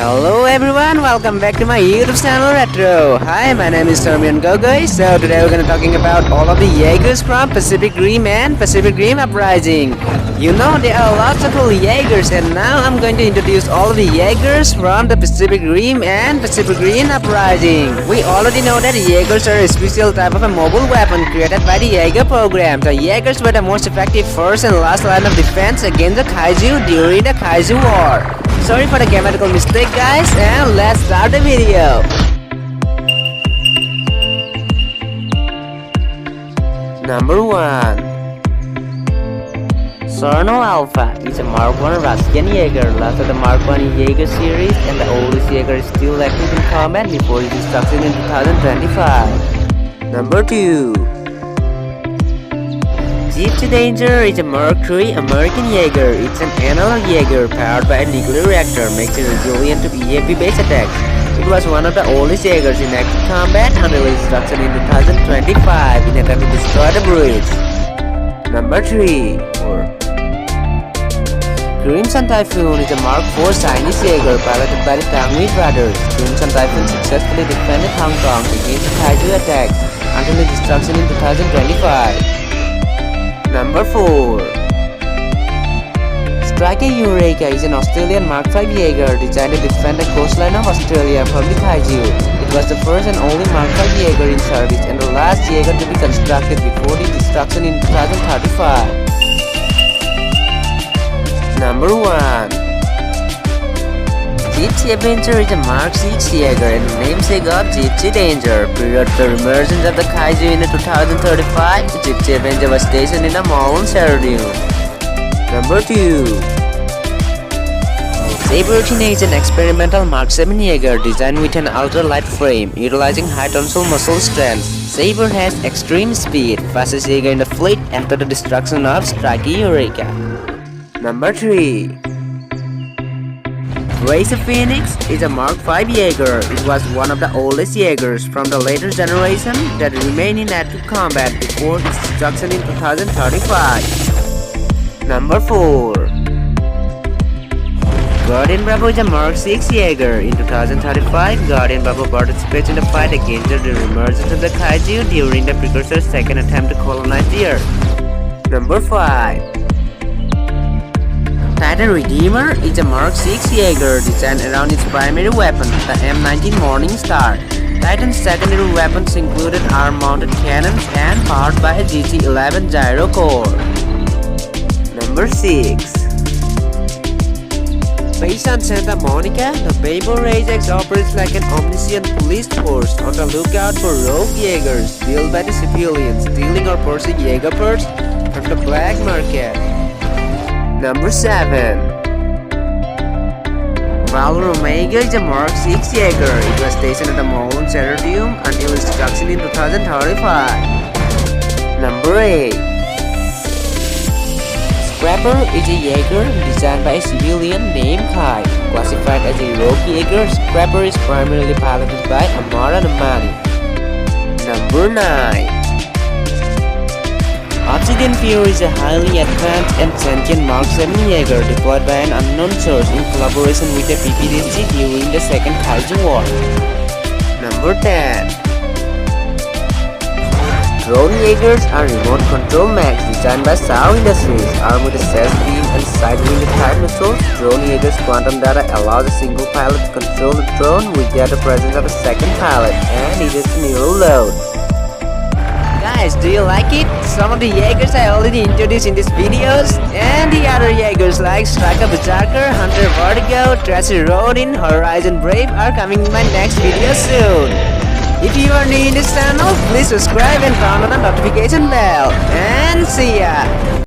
Hello everyone, welcome back to my YouTube channel Retro. Hi, my name is Termian Gogoy. So today we're gonna talking about all of the Jaegers from Pacific Rim and Pacific Rim Uprising. You know there are lots of cool Jaegers, and now I'm going to introduce all of the Jaegers from the Pacific Rim and Pacific Rim Uprising. We already know that Jaegers are a special type of a mobile weapon created by the Jaeger program. The Jaegers were the most effective first and last line of defense against the Kaiju during the Kaiju War. Sorry for the grammatical mistake, guys, and let's start the video. Number 1. Cherno Alpha is a Mark 1 Russian Jaeger, last of the Mark 1 Jaeger series and the oldest Jaeger is still active in combat before its destruction in 2025. Number 2. Gipsy Danger is a Mark III American Jaeger. It's an analog Jaeger powered by a nuclear reactor, makes it resilient to EMP-based attacks. It was one of the oldest Jaegers in active combat until its destruction in 2025 in an attempt to destroy the bridge. Number 3. Crimson Typhoon is a Mark IV Chinese Jaeger piloted by the Tangmi brothers. Crimson Typhoon successfully defended Hong Kong against the Kaiju attacks until its destruction in 2025. Number 4. Striker Eureka is an Australian Mark V Jaeger designed to defend the coastline of Australia from the Kaiju. It was the first and only Mark V Jaeger in service and the last Jaeger to be constructed before the destruction in 2035. Number 1. Gipsy Adventure is a Mark VI Jaeger and namesake of Gipsy Danger. Prior to the emergence of the Kaiju in 2035, Gipsy Adventure was stationed in a mall in Stadium. Number 2. Saber Athena is an experimental Mark VII Jaeger designed with an ultra-light frame, utilizing high tensile muscle strength. Saber has extreme speed, fastest Jaeger in the fleet after the destruction of Striker Eureka. Number 3. Race of Phoenix is a Mark V Jaeger. It was one of the oldest Jaegers from the later generation that remained in active combat before its destruction in 2035. Number 4. Guardian Bravo is a Mark VI Jaeger. In 2035, Guardian Bravo participates in the fight against the reemergence of the Kaiju during the precursor's second attempt to colonize the Earth. Number 5. Titan Redeemer is a Mark VI Jaeger designed around its primary weapon, the M19 Morningstar. Titan's secondary weapons included arm-mounted cannons and powered by a GT11 gyro core. Number 6. Based on Santa Monica, the Paper Ajax operates like an omniscient police force on the lookout for rogue Jaegers built by the civilians stealing or pursuing Jaeger parts from the black market. Number 7. Valor Omega is a Mark VI Jaeger. It was stationed at the mall in Stadium until its destruction in 2035. Number 8. Scrapper is a Jaeger designed by a civilian named Kai. Classified as a rogue Jaeger, Scrapper is primarily piloted by Amara Namani. Number 9. Obsidian Fury is a highly advanced and sentient Mark VII Jaeger deployed by an unknown source in collaboration with the PPDC during the Second Kaiju War. Number 10. Drone Jaegers are remote control mechs designed by Sao Industries. Armed with a self beam and side-winded type missiles, Drone Jaegers quantum data allows a single pilot to control the drone without the presence of a second pilot, and it is zero load. Guys, do you like it? Some of the Jaegers I already introduced in these videos, and the other Jaegers like Striker Berserker, Hunter Vertigo, Tracer Rodin, Horizon Brave are coming in my next video soon. If you are new in this channel, please subscribe and turn on the notification bell. And see ya!